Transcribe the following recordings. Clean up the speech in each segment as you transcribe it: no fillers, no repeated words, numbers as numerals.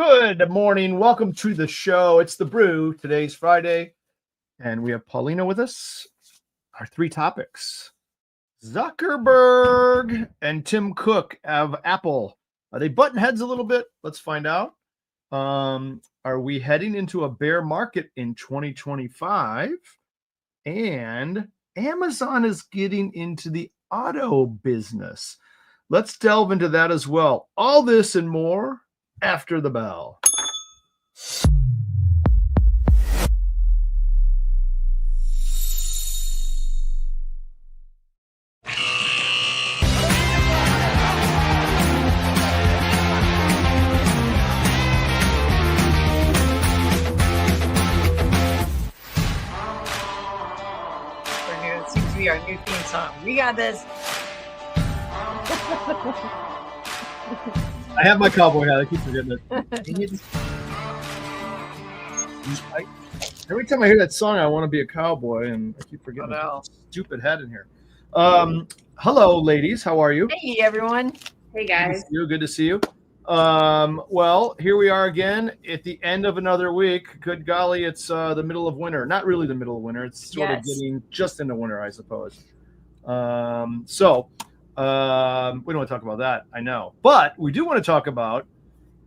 Good morning. Welcome to the show. It's the Brew. Today's Friday, and we have Paulina with us. Our three topics. Zuckerberg and Tim Cook of Apple. Are they butting heads a little bit? Let's find out. Are we heading into a bear market in 2025? And Amazon is getting into the auto business. Let's delve into that as well. All this and more after the bell. It seems to be our new theme song. We got this. I have my cowboy hat. I keep forgetting it. Every time I hear that song, I want to be a cowboy, and I keep forgetting that stupid hat in here. Hello, ladies. How are you? Hey, everyone. Hey, guys. Good to see you. Well, here we are again at the end of another week. Good golly, it's the middle of winter. Not really the middle of winter. It's sort of getting just into winter, I suppose. We don't want to talk about that, I know. But we do want to talk about,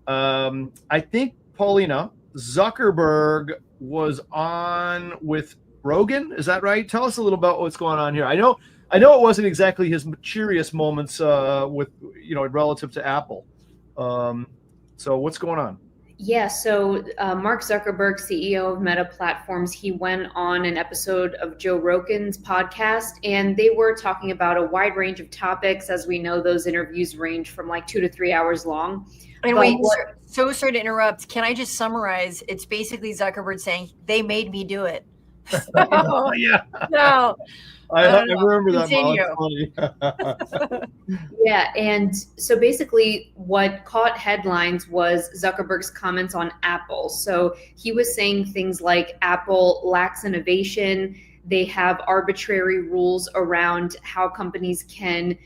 I think, Paulina, Zuckerberg was on with Rogan. Is that right? Tell us a little about what's going on here. I know it wasn't exactly his cheeriest moments with, relative to Apple. So what's going on? Yeah, so Mark Zuckerberg, CEO of Meta Platforms, he went on an episode of Joe Rogan's podcast, and they were talking about a wide range of topics. As we know, those interviews range from like 2 to 3 hours long. And wait, so sorry to interrupt. Can I just summarize? It's basically Zuckerberg saying, they made me do it. Oh, yeah. No. I remember Continue. That. Yeah, and so basically what caught headlines was Zuckerberg's comments on Apple. So he was saying things like Apple lacks innovation. They have arbitrary rules around how companies can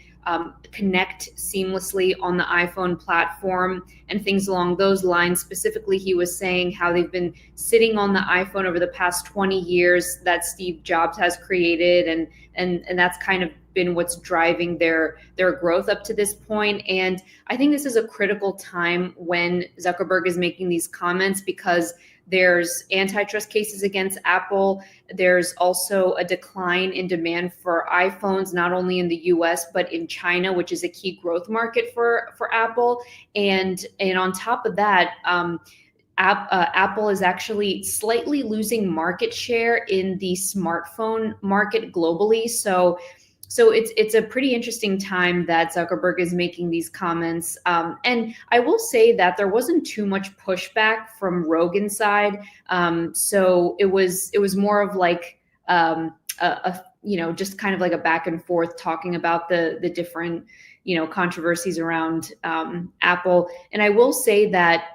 connect seamlessly on the iPhone platform and things along those lines. Specifically, he was saying how they've been sitting on the iPhone over the past 20 years that Steve Jobs has created, and that's kind of been what's driving their growth up to this point. And I think this is a critical time when Zuckerberg is making these comments because there's antitrust cases against Apple. There's also a decline in demand for iPhones, not only in the US, but in China, which is a key growth market for Apple. And on top of that, Apple is actually slightly losing market share in the smartphone market globally. So it's a pretty interesting time that Zuckerberg is making these comments. And I will say that there wasn't too much pushback from Rogan's side. So it was more of like just kind of like a back and forth talking about the different controversies around Apple. And I will say that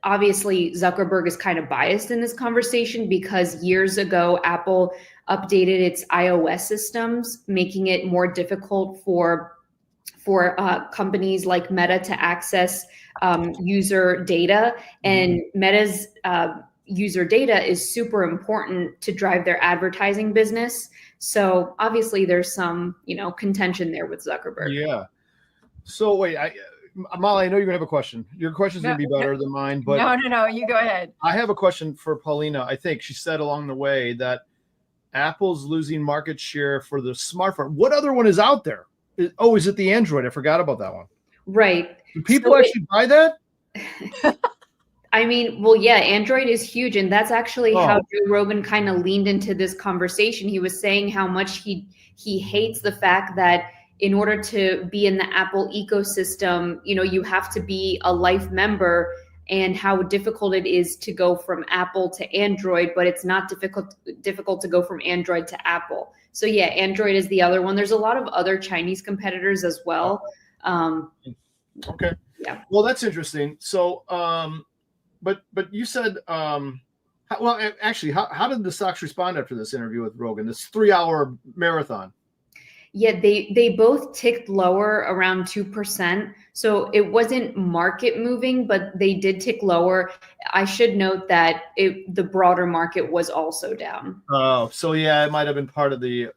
obviously Zuckerberg is kind of biased in this conversation because years ago, Apple updated its iOS systems, making it more difficult for companies like Meta to access user data. And Meta's user data is super important to drive their advertising business. So obviously there's some, contention there with Zuckerberg. Yeah. So wait, Molly, I know you're gonna have a question. Your question's gonna be better than mine, but no, you go ahead. I have a question for Paulina. I think she said along the way that Apple's losing market share for the smartphone. What other one is out there? Is it the Android? I forgot about that one. Right. Do people actually buy that? I mean, well, yeah, Android is huge. And that's actually how Joe Rogan kind of leaned into this conversation. He was saying how much he hates the fact that in order to be in the Apple ecosystem, you have to be a life member, and how difficult it is to go from Apple to Android, but it's not difficult to go from Android to Apple. So yeah, Android is the other one. There's a lot of other Chinese competitors as well. Okay. Yeah. Well, that's interesting. So, but you said, actually, how did the stocks respond after this interview with Rogan, this 3-hour marathon? Yeah, they both ticked lower around 2%. So it wasn't market moving, but they did tick lower. I should note that the broader market was also down. Oh, so yeah, it might have been part of the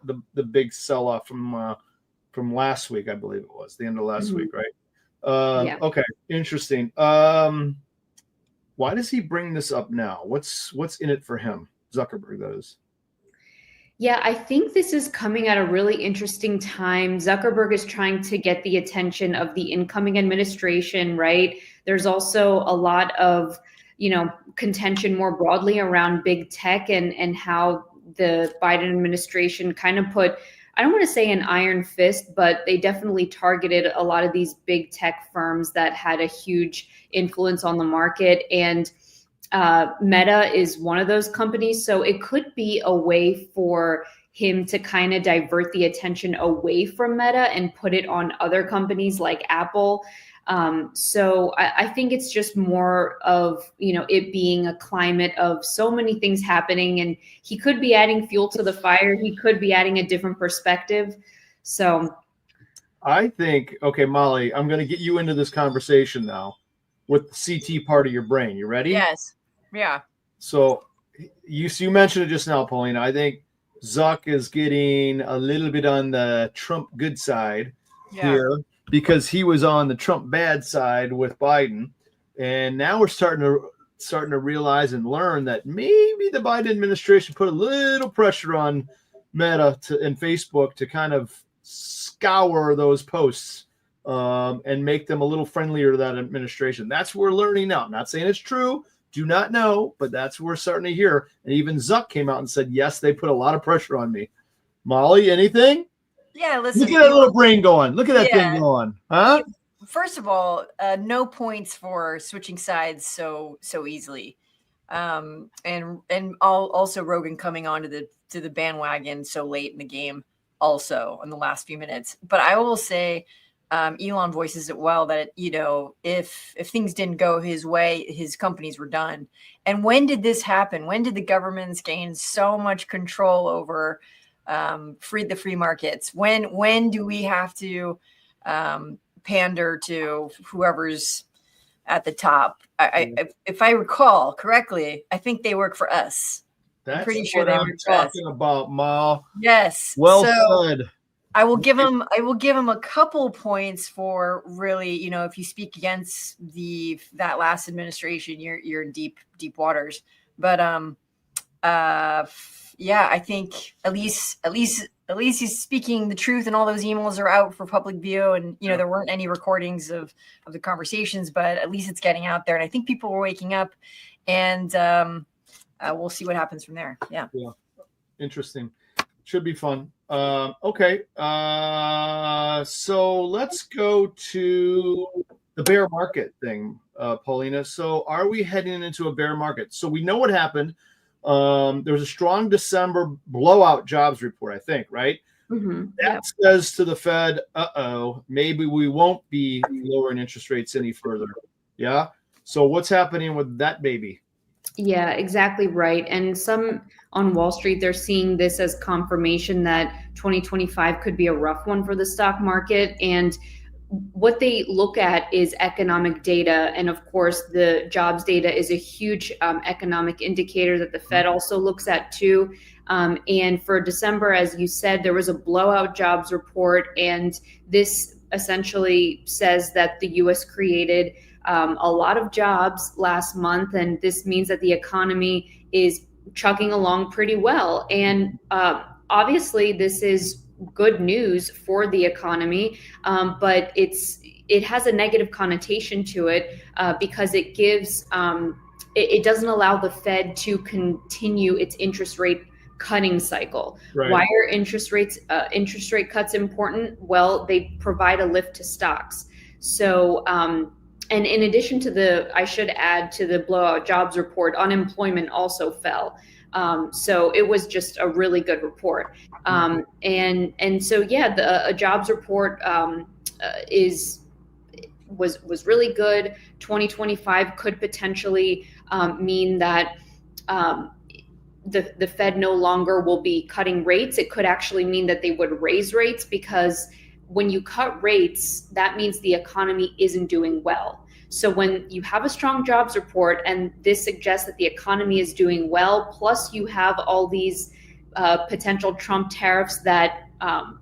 big sell off from last week, I believe it was the end of last week, right? Yeah. Okay, interesting. Why does he bring this up now? What's in it for him, Zuckerberg? That is. Yeah, I think this is coming at a really interesting time. Zuckerberg is trying to get the attention of the incoming administration, right? There's also a lot of, contention more broadly around big tech and how the Biden administration kind of put, I don't want to say an iron fist, but they definitely targeted a lot of these big tech firms that had a huge influence on the market. And Meta is one of those companies. So it could be a way for him to kind of divert the attention away from Meta and put it on other companies like Apple. So I think it's just more of, it being a climate of so many things happening, and he could be adding fuel to the fire. He could be adding a different perspective. So I think, okay, Molly, I'm going to get you into this conversation now with the CT part of your brain. You ready? Yes. Yeah. So you mentioned it just now, Paulina. I think Zuck is getting a little bit on the Trump good side here because he was on the Trump bad side with Biden. And now we're starting to realize and learn that maybe the Biden administration put a little pressure on Meta and Facebook to kind of scour those posts and make them a little friendlier to that administration. That's what we're learning now. I'm not saying it's true. Do not know, but that's what we're starting to hear. And even Zuck came out and said, yes, they put a lot of pressure on me. Molly, anything? Yeah, listen. Look at that little brain going. Look at that thing going. Huh? First of all, no points for switching sides so easily. And also Rogan coming onto the bandwagon so late in the game, also in the last few minutes. But I will say, Elon voices it well that if things didn't go his way, his companies were done. And when did this happen? When did the governments gain so much control over the free markets? When do we have to pander to whoever's at the top? If I recall correctly, I think they work for us. That's I'm pretty sure what I'm talking about, Mal. Yes. Well said. I will give him a couple points for really, if you speak against that last administration, you're in deep waters. But yeah, I think at least he's speaking the truth, and all those emails are out for public view, and there weren't any recordings of the conversations, but at least it's getting out there, and I think people are waking up, and we'll see what happens from there. Yeah. Interesting. Should be fun. Okay. So let's go to the bear market thing, Paulina. So are we heading into a bear market? So we know what happened. There was a strong December blowout jobs report, I think, right? Mm-hmm. That says to the Fed, maybe we won't be lowering interest rates any further. Yeah. So what's happening with that baby? Yeah, exactly right. And some on Wall Street, they're seeing this as confirmation that 2025 could be a rough one for the stock market. And what they look at is economic data. And of course, the jobs data is a huge economic indicator that the Fed also looks at too. And for December, as you said, there was a blowout jobs report. And this essentially says that the U.S. created a lot of jobs last month, and this means that the economy is chugging along pretty well. And obviously, this is good news for the economy, but it has a negative connotation to it because it gives it doesn't allow the Fed to continue its interest rate cutting cycle. Right. Why are interest rate cuts important? Well, they provide a lift to stocks. So and in addition to I should add to the blowout jobs report, unemployment also fell. So it was just a really good report. And so, yeah, a jobs report was really good. 2025 could potentially mean that the Fed no longer will be cutting rates. It could actually mean that they would raise rates, because when you cut rates, that means the economy isn't doing well. So when you have a strong jobs report and this suggests that the economy is doing well, plus you have all these potential Trump tariffs that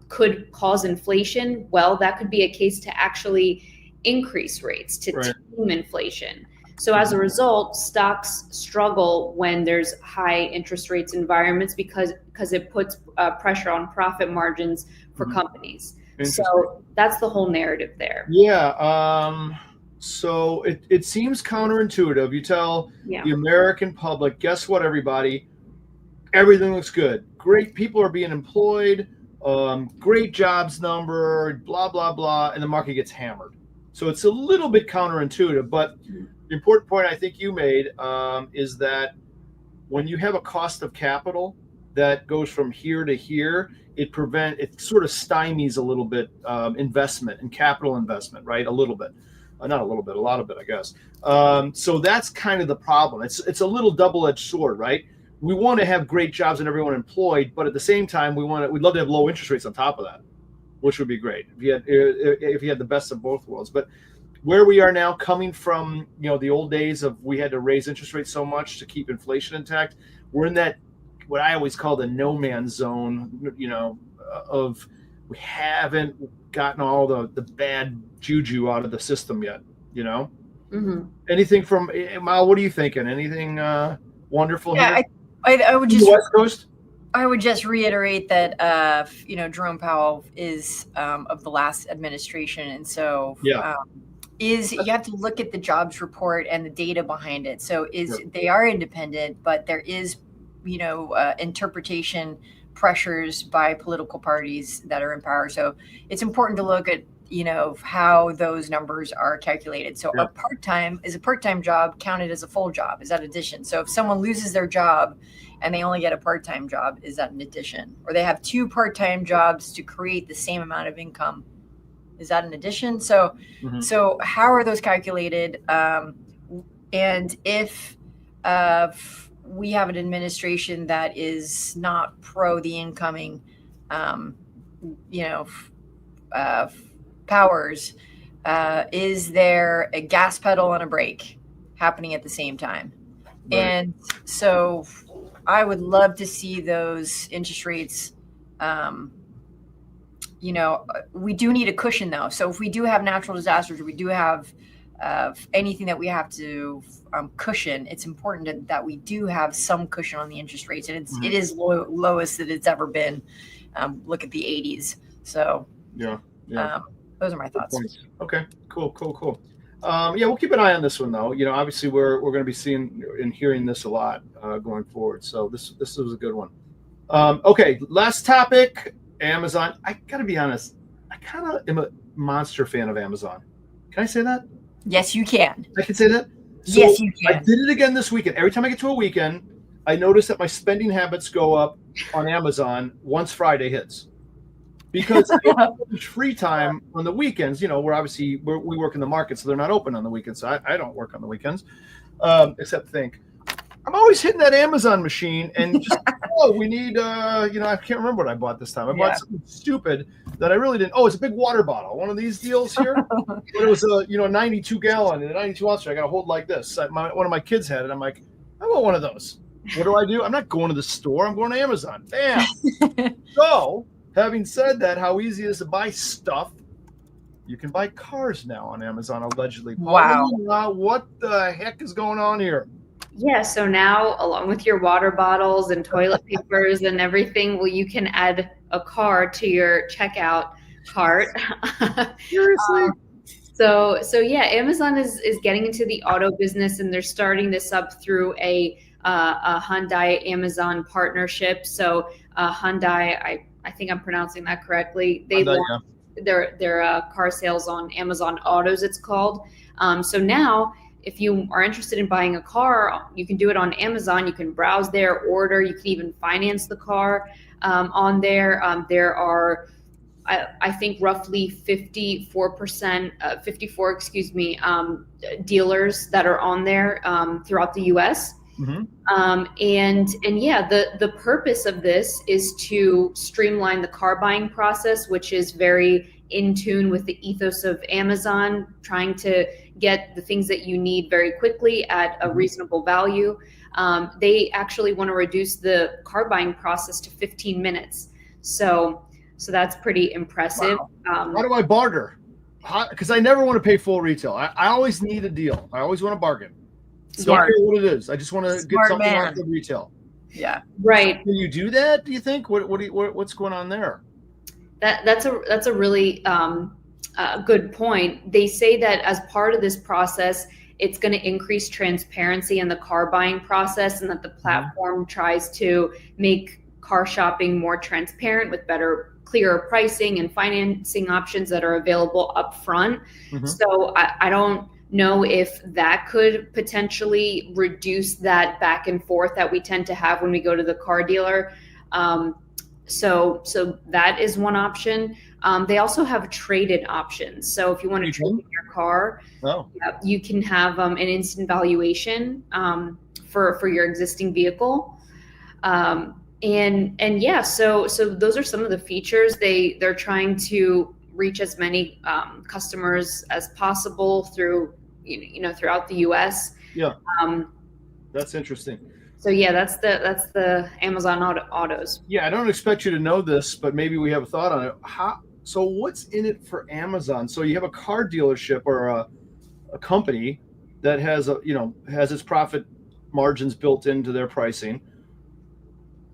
could cause inflation, well, that could be a case to actually increase rates to tame inflation. So as a result, stocks struggle when there's high interest rates environments because it puts pressure on profit margins for companies. So that's the whole narrative there. Yeah. So it seems counterintuitive. You tell the American public, guess what, everybody? Everything looks good. Great people are being employed. Great jobs number, blah, blah, blah. And the market gets hammered. So it's a little bit counterintuitive. But the important point I think you made is that when you have a cost of capital that goes from here to here, it sort of stymies a little bit investment and capital investment, right? A little bit. Not a little bit, a lot of it, I guess. So that's kind of the problem. It's a little double-edged sword, right? We want to have great jobs and everyone employed, but at the same time, we'd love to have low interest rates on top of that, which would be great if you had the best of both worlds. But where we are now, coming from the old days of we had to raise interest rates so much to keep inflation intact, we're in that what I always call the no man's zone, of we haven't gotten all the bad juju out of the system yet. Anything from Mal? What are you thinking? Anything wonderful here? I would just West Coast. I would just reiterate that Jerome Powell is of the last administration, and so you have to look at the jobs report and the data behind it. So they are independent, but there is interpretation pressures by political parties that are in power. So it's important to look at how those numbers are calculated. So a part-time job counted as a full job? Is that addition? So if someone loses their job and they only get a part-time job, is that an addition? Or they have two part-time jobs to create the same amount of income, is that an addition? So so how are those calculated? And if we have an administration that is not pro the incoming powers, is there a gas pedal and a brake happening at the same time? Right. And so I would love to see those interest rates. We do need a cushion though. So if we do have natural disasters, or we do have anything that we have to cushion, it's important that we do have some cushion on the interest rates. And it is lowest that it's ever been. Look at the 80s. So those are my thoughts. Okay, cool. We'll keep an eye on this one though. Obviously we're going to be seeing and hearing this a lot going forward. So this was a good one. Okay, last topic, Amazon. I gotta be honest, I kind of am a monster fan of Amazon. Can I say that? Yes, you can. I can say that? So yes, you can. I did it again this weekend. Every time I get to a weekend, I notice that my spending habits go up on Amazon once Friday hits. Because it's free time on the weekends, we're obviously we work in the market, so they're not open on the weekends. So I don't work on the weekends, except think. I'm always hitting that Amazon machine and just we need I can't remember what I bought this time. I bought something stupid that I really didn't. Oh, it's a big water bottle. One of these deals here. But it was a 92 gallon and a 92 ounce. I got to hold like this. One of my kids had it. I'm like, I want one of those. What do? I'm not going to the store. I'm going to Amazon. Bam. So, having said that, how easy it is to buy stuff, you can buy cars now on Amazon, allegedly. Wow. What the heck is going on here? Yeah, so now, along with your water bottles and toilet papers and everything, you can add a car to your checkout cart. Seriously? So Amazon is getting into the auto business, and they're starting this up through a Hyundai Amazon partnership. So Hyundai, I think I'm pronouncing that correctly. They launched their car sales on Amazon Autos, it's called. So now, if you are interested in buying a car, you can do it on Amazon. You can browse there, order. You can even finance the car on there. There are, I think, roughly 54 dealers that are on there throughout the U.S. And yeah, the purpose of this is to streamline the car buying process, which is very in tune with the ethos of Amazon, trying to get the things that you need very quickly at a reasonable value. They actually want to reduce the car buying process to 15 minutes. So that's pretty impressive. Wow. How do I barter? Because I never want to pay full retail. I always need a deal. I always want to bargain. Don't care what it is. I just want to get something off the retail. Yeah. Right. So can you do that? Do you think? What's going on there? That's a really good point. They say that as part of this process, it's going to increase transparency in the car buying process, and that the platform tries to make car shopping more transparent with better, clearer pricing and financing options that are available up front. So I don't know if that could potentially reduce that back and forth that we tend to have when we go to the car dealer. So that is one option. They also have trade-in options. So if you want to trade in your car, you can have an instant valuation for your existing vehicle. And yeah, so those are some of the features. They're trying to reach as many customers as possible through throughout the U.S. Yeah, that's interesting. So yeah, that's the Amazon Autos. Yeah, I don't expect you to know this, but maybe we have a thought on it. So what's in it for Amazon? So you have a car dealership or a company that has has its profit margins built into their pricing.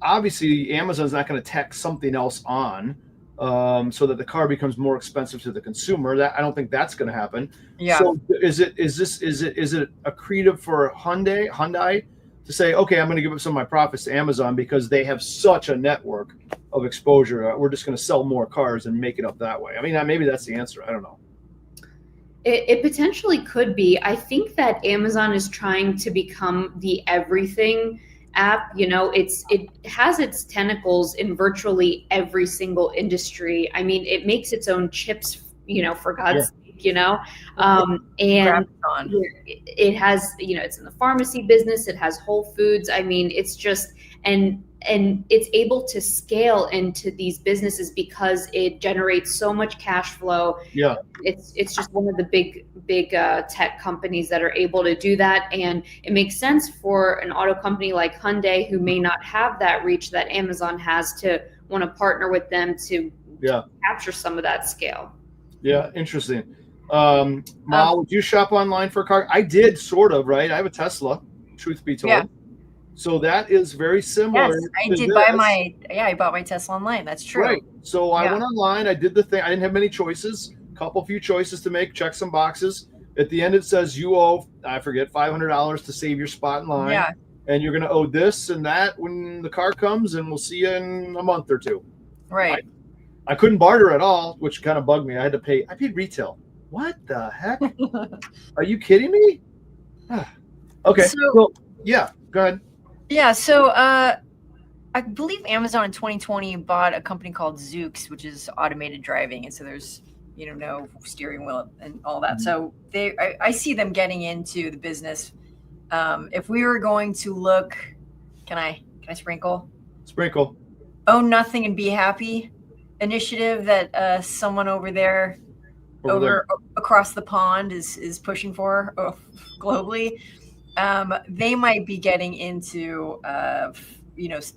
Obviously, Amazon's not going to tack something else on so that the car becomes more expensive to the consumer. That I don't think that's going to happen. Yeah. So is it accretive for Hyundai to say, okay, I'm going to give up some of my profits to Amazon because they have such a network of exposure. We're just going to sell more cars and make it up that way. I mean, maybe that's the answer. I don't know. It potentially could be. I think that Amazon is trying to become the everything app. It has its tentacles in virtually every single industry. I mean, it makes its own chips, for God's sake. And it has, it's in the pharmacy business, it has Whole Foods. I mean, it's just, and it's able to scale into these businesses because it generates so much cash flow. Yeah. It's just one of the big tech companies that are able to do that. And it makes sense for an auto company like Hyundai, who may not have that reach that Amazon has, to want to partner with them to capture some of that scale. Yeah. Interesting. Mal, would you shop online for a car? I did, sort of, right? I have a Tesla, truth be told. Yeah. So that is very similar. Yes, I did buy I bought my Tesla online. That's true. Right. So I went online. I did the thing. I didn't have many choices. Few choices to make. Check some boxes. At the end, it says you owe, I forget, $500 to save your spot in line. Yeah. And you're going to owe this and that when the car comes, and we'll see you in a month or two. Right. I couldn't barter at all, which kind of bugged me. I paid retail. What the heck? Are you kidding me? Okay. So, yeah, go ahead. Yeah. So I believe Amazon in 2020 bought a company called Zoox, which is automated driving. And so there's, no steering wheel and all that. So I see them getting into the business. If we were going to look, can I sprinkle? Sprinkle. Own Nothing and Be Happy initiative that someone over there across the pond is pushing for globally. They might be getting into the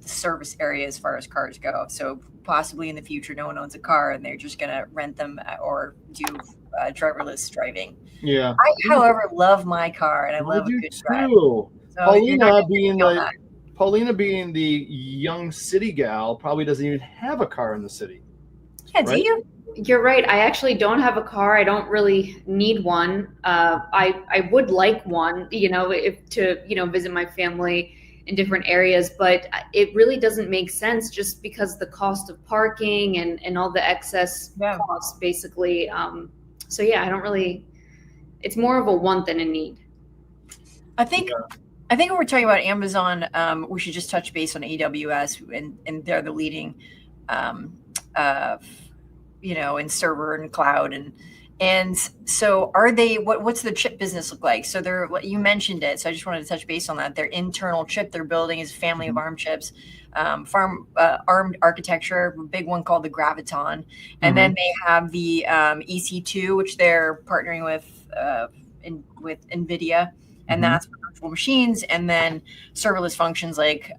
service area as far as cars go. So possibly in the future, no one owns a car and they're just going to rent them or do driverless driving. Yeah. I, however, love my car and I love a good drive. So Paulina being the young city gal probably doesn't even have a car in the city. Yeah, right? Do you? You're right. I actually don't have a car. I don't really need one. I would like one, to visit my family in different areas, but it really doesn't make sense just because the cost of parking and all the excess costs, basically. So yeah, I don't really. It's more of a want than a need. I think when we're talking about Amazon, we should just touch base on AWS, and they're the leading. In server and cloud, And so are they, what's the chip business look like? So you mentioned it. So I just wanted to touch base on that. Their internal chip they're building is a family of ARM chips, ARM architecture, a big one called the Graviton. And then they have the EC2, which they're partnering with NVIDIA, and that's for virtual machines, and then serverless functions like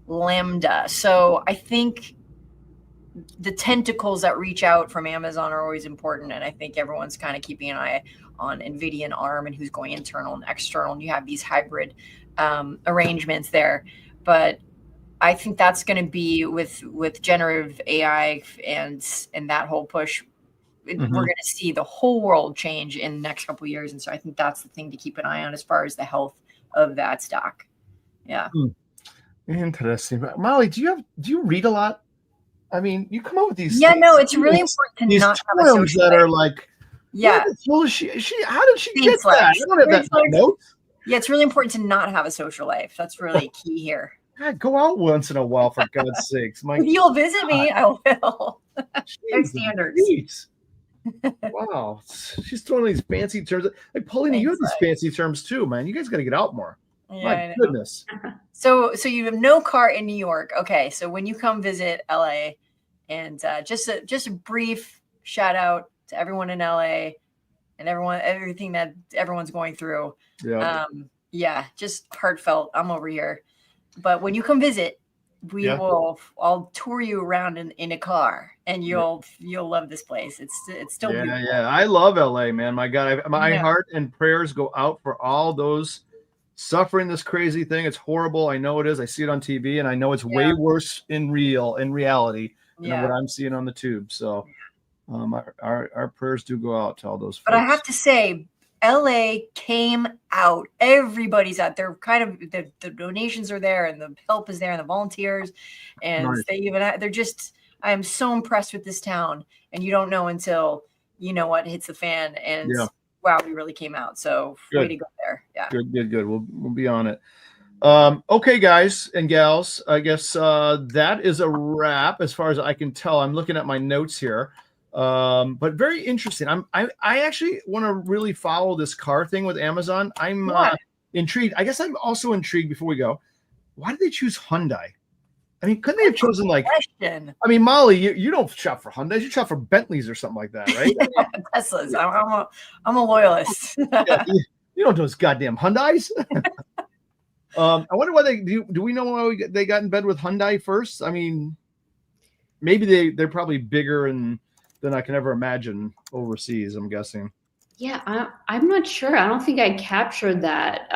Lambda. So I think the tentacles that reach out from Amazon are always important. And I think everyone's kind of keeping an eye on NVIDIA and ARM and who's going internal and external. And you have these hybrid arrangements there. But I think that's going to be with generative AI and that whole push. We're going to see the whole world change in the next couple of years. And so I think that's the thing to keep an eye on as far as the health of that stock. Yeah. Interesting. Molly, do you read a lot? I mean, you come up with these. Yeah, no, it's really important to not have a social that life. Are like, yeah. How did she get that? I don't have that notes. Yeah, it's really important to not have a social life. That's really key here. God, go out once in a while, for God's sakes. If you'll visit me, I will. There's standards. Wow, she's throwing these fancy terms. Like Paulina, you have these fancy terms too, man. You guys got to get out more. Yeah, my goodness. So you have no car in New York. Okay, so when you come visit LA, and just a brief shout out to everyone in LA and everything that everyone's going through. Yeah. Just heartfelt. I'm over here. But when you come visit, I'll tour you around in a car, and you'll love this place. It's still beautiful. Yeah. I love LA, man. My God, my heart and prayers go out for all those suffering this crazy thing. It's horrible. I know it is. I see it on TV, and I know it's way worse in reality than what I'm seeing on the tube. So our prayers do go out to all those folks. But I have to say, LA came out. Everybody's out there. Kind of the donations are there, and the help is there, and the volunteers, and they're just. I am so impressed with this town, and you don't know until you know what hits the fan. And wow, we really came out. So way to go there. Yeah. Good. We'll be on it. Okay, guys and gals, I guess that is a wrap as far as I can tell. I'm looking at my notes here. But very interesting. I actually want to really follow this car thing with Amazon. I'm intrigued. I guess I'm also intrigued before we go. Why did they choose Hyundai? I mean, couldn't they have chosen I mean, Molly, you don't shop for Hyundais, you shop for Bentleys or something like that, right? Teslas. I'm a loyalist. You don't do those goddamn Hyundais. I wonder why do we know why they got in bed with Hyundai first? I mean, maybe they're probably bigger than I can ever imagine overseas, I'm guessing. Yeah, I'm not sure. I don't think I captured that.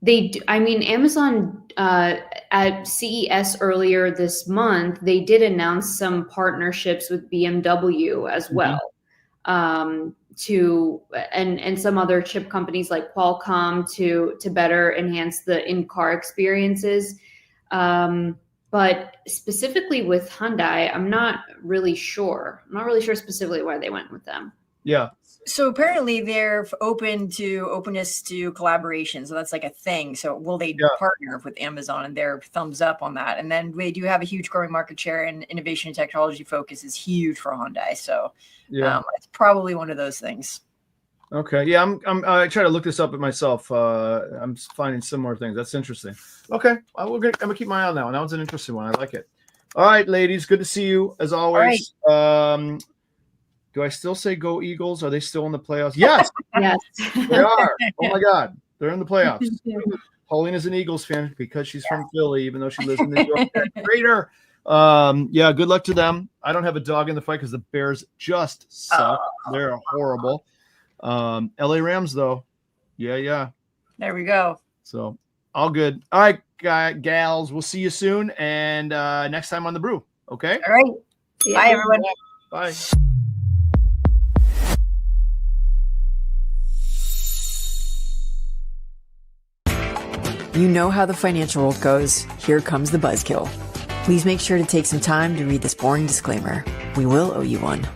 Amazon at CES earlier this month, they did announce some partnerships with BMW as well, and some other chip companies like Qualcomm to better enhance the in-car experiences. But specifically with Hyundai, I'm not really sure. I'm not really sure specifically why they went with them. Yeah. So apparently they're openness to collaboration. So that's like a thing. So will they partner with Amazon, and their thumbs up on that? And then they do have a huge growing market share, and innovation and technology focus is huge for Hyundai. So it's probably one of those things. Okay. Yeah. I try to look this up at myself. I'm finding similar things. That's interesting. Okay. I'm going to keep my eye on that one. That one's an interesting one. I like it. All right, ladies. Good to see you as always. Right. Do I still say go Eagles? Are they still in the playoffs? Yes. Yes. They are. Oh my God. They're in the playoffs. Paulina's an Eagles fan because she's from Philly, even though she lives in New York. Traitor. Good luck to them. I don't have a dog in the fight because the Bears just suck. They're horrible. LA Rams though. Yeah. There we go. So all good. All right, gals. We'll see you soon. And next time on the Brew. Okay. All right. Bye, everyone. Bye. You know how the financial world goes. Here comes the buzzkill. Please make sure to take some time to read this boring disclaimer. We will owe you one.